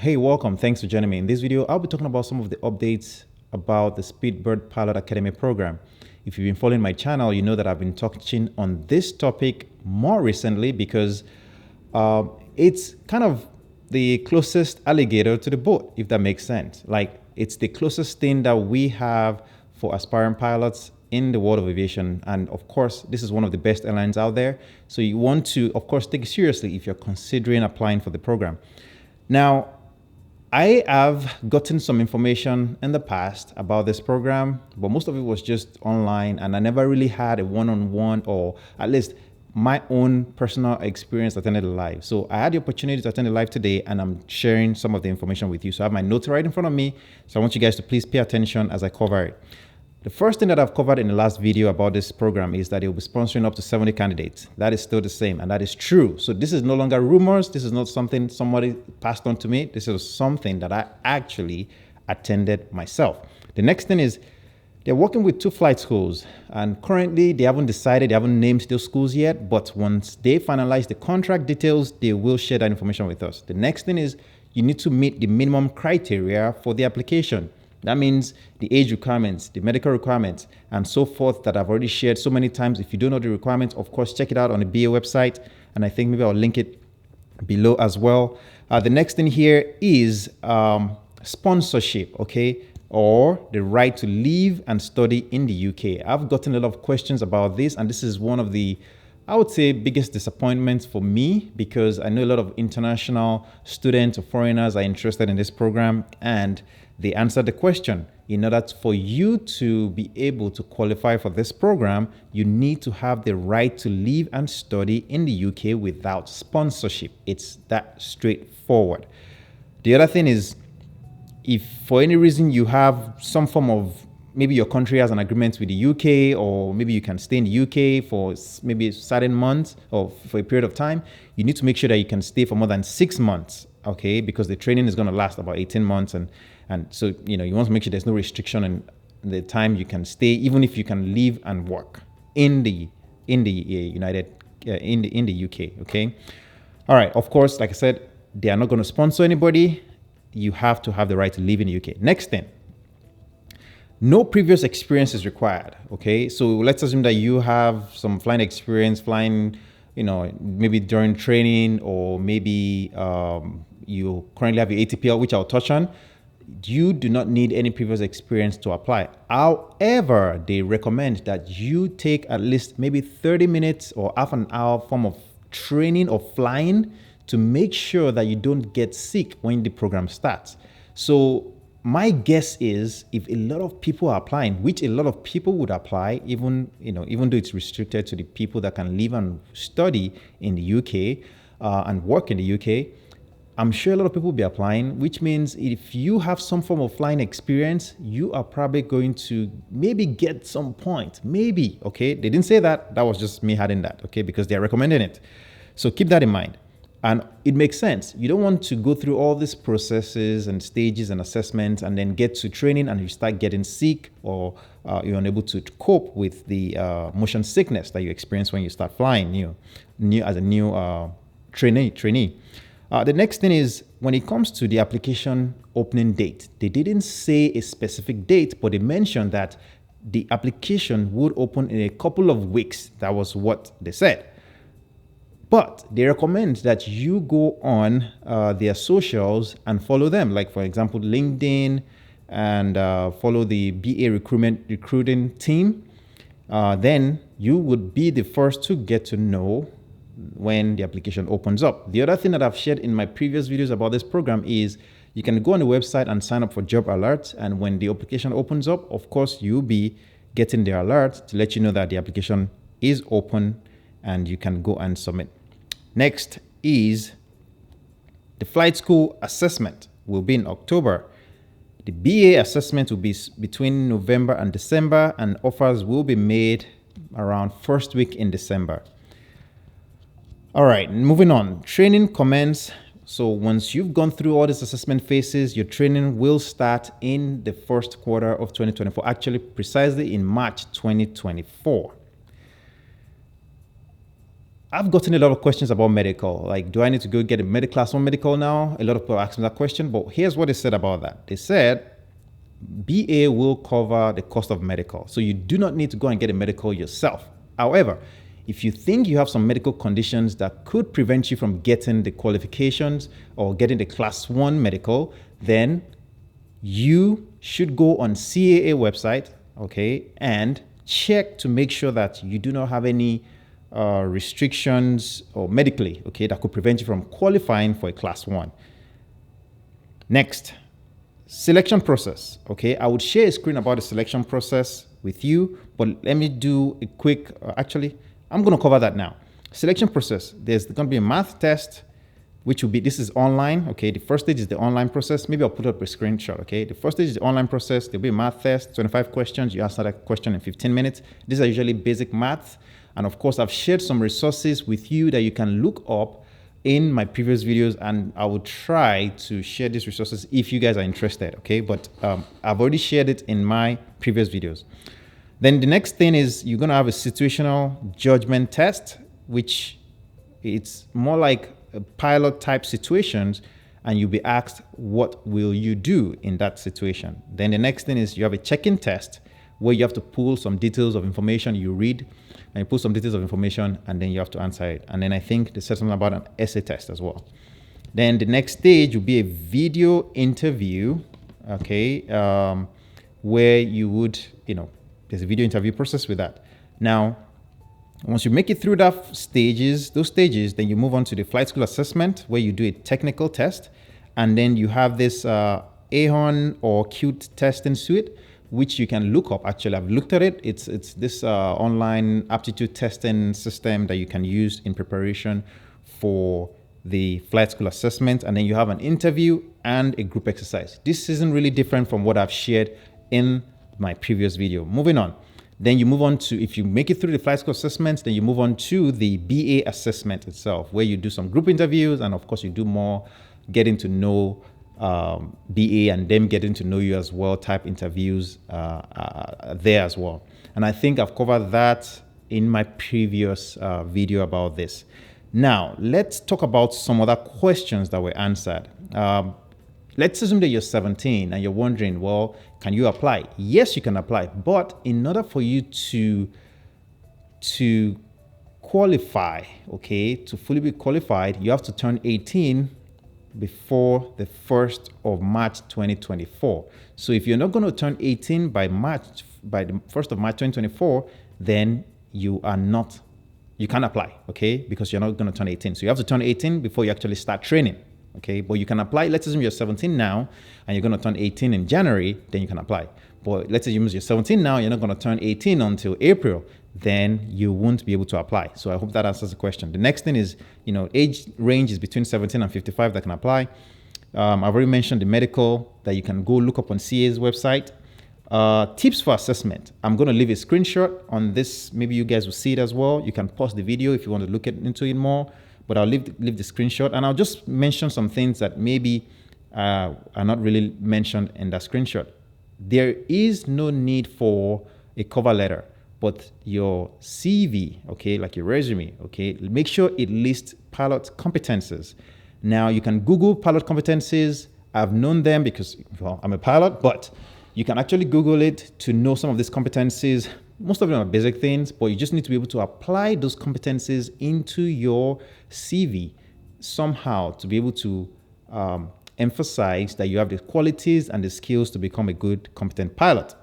Hey, welcome. Thanks for joining me. In this video, I'll be talking about some of the updates about the Speedbird Pilot Academy program. If you've been following my channel, you know that I've been touching on this topic more recently because it's kind of the closest alligator to the boat, if that makes sense. Like, it's the closest thing that we have for aspiring pilots in the world of aviation. And of course, this is one of the best airlines out there. So you want to, of course, take it seriously if you're considering applying for the program. Now, I have gotten some information in the past about this program, but most of it was just online, and I never really had a one-on-one or at least my own personal experience attending the live. So I had the opportunity to attend the live today, and I'm sharing some of the information with you. So I have my notes right in front of me. So I want you guys to please pay attention as I cover it. The first thing that I've covered in the last video about this program is that it will be sponsoring up to 70 candidates. That is still the same, and that is true. So this is no longer rumors. This is not something somebody passed on to me. This is something that I actually attended myself. The next thing is they're working with 2 flight schools, and currently they haven't decided, they haven't named those schools yet, but once they finalize the contract details, they will share that information with us. The next thing is you need to meet the minimum criteria for the application. That means the age requirements, the medical requirements, and so forth that I've already shared so many times. If you don't know the requirements, of course, check it out on the BA website. And I think maybe I'll link it below as well. The next thing here is sponsorship, okay? Or the right to live and study in the UK. I've gotten a lot of questions about this, and this is one of the, I would say, biggest disappointments for me, because I know a lot of international students or foreigners are interested in this program, and they answered the question. In order for you to be able to qualify for this program, you need to have the right to live and study in the UK without sponsorship. It's that straightforward. The other thing is, if for any reason you have some form of, maybe your country has an agreement with the UK, or maybe you can stay in the UK for maybe certain months or for a period of time, you need to make sure that you can stay for more than 6 months, okay? Because the training is going to last about 18 months. And so, you know, you want to make sure there's no restriction on the time you can stay, even if you can live and work in the UK, okay? All right, of course, like I said, they are not going to sponsor anybody. You have to have the right to live in the UK. Next thing, no previous experience is required, okay? So let's assume that you have some flying experience, flying, you know, maybe during training, or maybe you currently have your ATPL, which I'll touch on. You do not need any previous experience to apply. However, they recommend that you take at least maybe 30 minutes or half an hour form of training or flying to make sure that you don't get sick when the program starts. So my guess is, if a lot of people are applying, which a lot of people would apply, even though it's restricted to the people that can live and study in the UK and work in the UK, I'm sure a lot of people will be applying, which means if you have some form of flying experience, you are probably going to maybe get some point, maybe, okay? They didn't say that, that was just me adding that, okay? Because they're recommending it. So keep that in mind. And it makes sense. You don't want to go through all these processes and stages and assessments and then get to training and you start getting sick, or you're unable to cope with the motion sickness that you experience when you start flying as a new trainee. The next thing is, when it comes to the application opening date, they didn't say a specific date, but they mentioned that the application would open in a couple of weeks. That was what they said. But they recommend that you go on their socials and follow them. Like, for example, LinkedIn, and follow the BA recruiting team. Then you would be the first to get to know when the application opens up. The other thing that I've shared in my previous videos about this program is you can go on the website and sign up for job alerts. And when the application opens up, of course, you'll be getting the alert to let you know that the application is open and you can go and submit. Next is the flight school assessment will be in October. The BA assessment will be between November and December, and offers will be made around first week in December. All right, moving on. Training commence. So once you've gone through all these assessment phases, your training will start in the first quarter of 2024, actually precisely in March 2024. I've gotten a lot of questions about medical. Like, do I need to go get a class 1 medical now? A lot of people ask me that question, but here's what they said about that. They said BA will cover the cost of medical. So you do not need to go and get a medical yourself. However, if you think you have some medical conditions that could prevent you from getting the qualifications or getting the class 1 medical, then you should go on CAA website, okay, and check to make sure that you do not have any restrictions or medically, okay, that could prevent you from qualifying for a class 1. Next, selection process, okay. I would share a screen about the selection process with you, but let me do a quick, actually, I'm going to cover that now. Selection process, there's going to be a math test, which will be, this is online, okay. The first stage is the online process. Maybe I'll put up a screenshot, okay. The first stage is the online process. There'll be a math test, 25 questions. You answer that question in 15 minutes. These are usually basic maths. And of course, I've shared some resources with you that you can look up in my previous videos, and I will try to share these resources if you guys are interested, okay? But I've already shared it in my previous videos. Then the next thing is you're gonna have a situational judgment test, which it's more like a pilot type situations, and you'll be asked, what will you do in that situation? Then the next thing is you have a check-in test where you have to pull some details of information you read, and you pull some details of information, and then you have to answer it. And then I think they said something about an essay test as well. Then the next stage will be a video interview, okay, where you would, there's a video interview process with that. Now, once you make it through those stages, then you move on to the flight school assessment, where you do a technical test, and then you have this AHON or CUTE testing suite, which you can look up. Actually, I've looked at it. It's this online aptitude testing system that you can use in preparation for the flight school assessment. And then you have an interview and a group exercise. This isn't really different from what I've shared in my previous video. Moving on. Then you move on to, if you make it through the flight school assessment, then you move on to the BA assessment itself, where you do some group interviews. And of course, you do more getting to know BA and them getting to know you as well type interviews there as well. And I think I've covered that in my previous video about this. Now, let's talk about some other questions that were answered. Let's assume that you're 17 and you're wondering, well, can you apply? Yes, you can apply. But in order for you to qualify, okay, to fully be qualified, you have to turn 18 before the 1st of March 2024. So if you're not going to turn 18 by the 1st of March 2024, then you can't apply, okay? Because you're not going to turn 18. So you have to turn 18 before you actually start training, okay? But you can apply. Let's assume you're 17 now and you're going to turn 18 in January, then you can apply. But let's assume you're 17 now, you're not going to turn 18 until April, then you won't be able to apply. So I hope that answers the question. The next thing is, age range is between 17 and 55 that can apply. I've already mentioned the medical that you can go look up on CA's website. Tips for assessment. I'm going to leave a screenshot on this. Maybe you guys will see it as well. You can pause the video if you want to look into it more, but I'll leave the screenshot, and I'll just mention some things that maybe are not really mentioned in that screenshot. There is no need for a cover letter, but your CV, okay, like your resume, okay, make sure it lists pilot competencies. Now, you can Google pilot competencies. I've known them because, well, I'm a pilot, but you can actually Google it to know some of these competencies. Most of them are basic things, but you just need to be able to apply those competencies into your CV somehow to be able to emphasize that you have the qualities and the skills to become a good, competent pilot.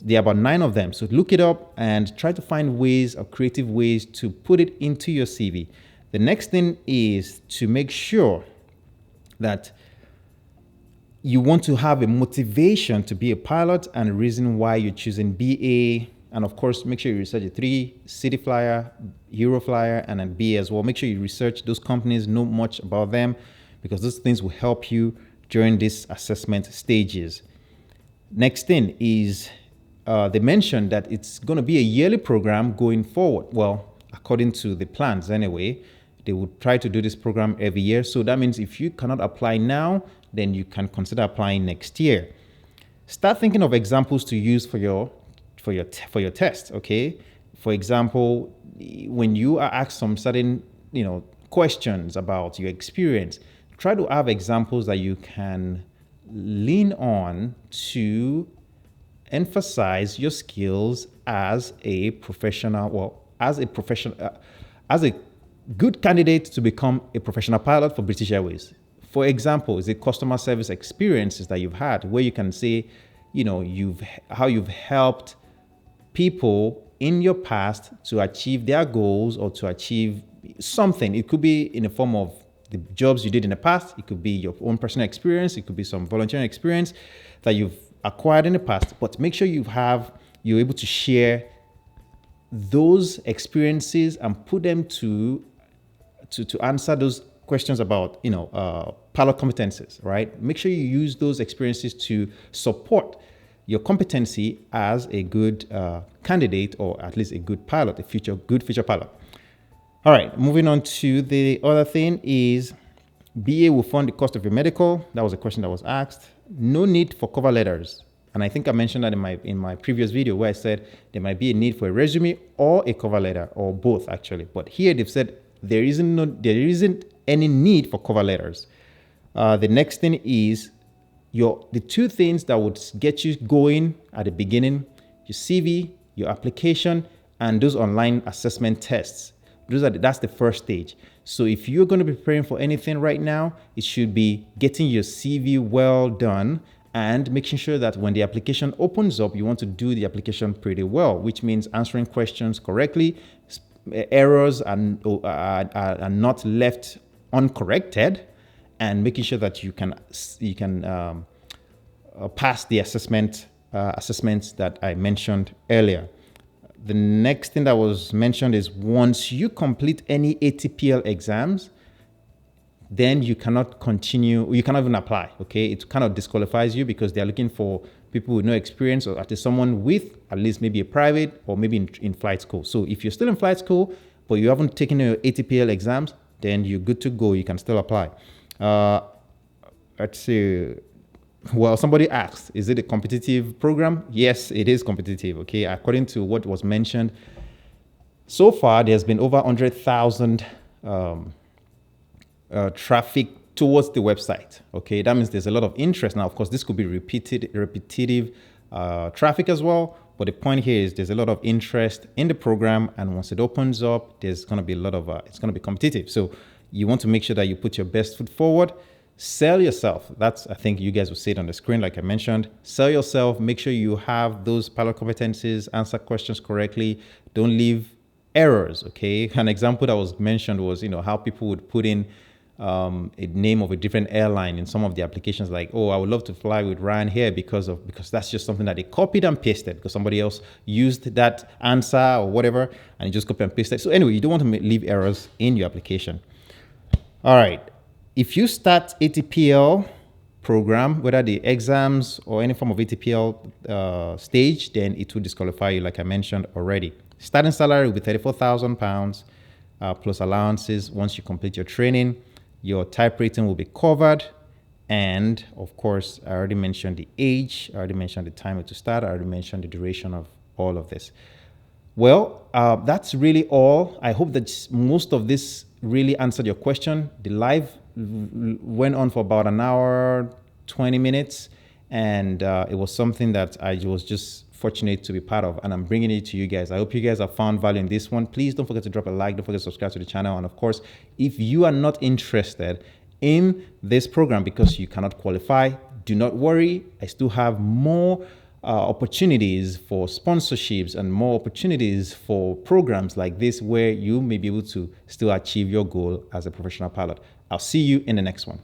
There are about 9 of them. So look it up and try to find ways or creative ways to put it into your CV. The next thing is to make sure that you want to have a motivation to be a pilot and a reason why you're choosing BA. And of course, make sure you research the 3, City Flyer, Euroflyer, and then BA as well. Make sure you research those companies, know much about them, because those things will help you during these assessment stages. Next thing is, they mentioned that it's going to be a yearly program going forward. Well, according to the plans anyway, they would try to do this program every year. So that means if you cannot apply now, then you can consider applying next year. Start thinking of examples to use for your test, okay? For example, when you are asked some certain questions about your experience, try to have examples that you can lean on to emphasize your skills as a professional, as a good candidate to become a professional pilot for British Airways. For example, is it customer service experiences that you've had where you can say, how you've helped people in your past to achieve their goals or to achieve something. It could be in the form of the jobs you did in the past. It could be your own personal experience. It could be some volunteering experience that you've acquired in the past. But make sure you're able to share those experiences and put them to answer those questions about pilot competencies, right? Make sure you use those experiences to support your competency as a good candidate, or at least a good pilot, good future pilot. All right, moving on to the other thing is BA will fund the cost of your medical. That was a question that was asked. No need for cover letters. And I think I mentioned that in my previous video where I said there might be a need for a resume or a cover letter, or both actually. But here they've said there isn't any need for cover letters. The next thing is the two things that would get you going at the beginning: your CV, your application, and those online assessment tests. That's the first stage. So if you're going to be preparing for anything right now, it should be getting your CV well done and making sure that when the application opens up, you want to do the application pretty well, which means answering questions correctly, errors are not left uncorrected, and making sure that you can pass the assessments that I mentioned earlier. The next thing that was mentioned is once you complete any ATPL exams, then you cannot continue, you cannot even apply, okay? It kind of disqualifies you because they're looking for people with no experience, or at least someone with at least maybe a private or maybe in flight school. So if you're still in flight school, but you haven't taken your ATPL exams, then you're good to go. You can still apply. Let's see. Well, somebody asked, is it a competitive program? Yes, it is competitive, okay? According to what was mentioned, so far there's been over 100,000 traffic towards the website, okay? That means there's a lot of interest. Now, of course, this could be repetitive traffic as well, but the point here is there's a lot of interest in the program, and once it opens up, there's going to be a lot of, it's going to be competitive. So you want to make sure that you put your best foot forward. Sell yourself. That's, I think you guys will see it on the screen, like I mentioned. Sell yourself. Make sure you have those pilot competencies, answer questions correctly. Don't leave errors, okay? An example that was mentioned was, how people would put in a name of a different airline in some of the applications, like, oh, I would love to fly with Ryan here because that's just something that they copied and pasted because somebody else used that answer or whatever, and you just copy and paste it. So anyway, you don't want to leave errors in your application. All right. If you start ATPL program, whether the exams or any form of ATPL stage, then it will disqualify you, like I mentioned already. Starting salary will be £34,000 plus allowances once you complete your training. Your type rating will be covered. And of course, I already mentioned the age. I already mentioned the time to start. I already mentioned the duration of all of this. Well, that's really all. I hope that most of this really answered your question. The live went on for about an hour, 20 minutes, and it was something that I was just fortunate to be part of, and I'm bringing it to you guys. I hope you guys have found value in this one. Please don't forget to drop a like, don't forget to subscribe to the channel, and of course, if you are not interested in this program because you cannot qualify, do not worry. I still have more opportunities for sponsorships and more opportunities for programs like this where you may be able to still achieve your goal as a professional pilot. I'll see you in the next one.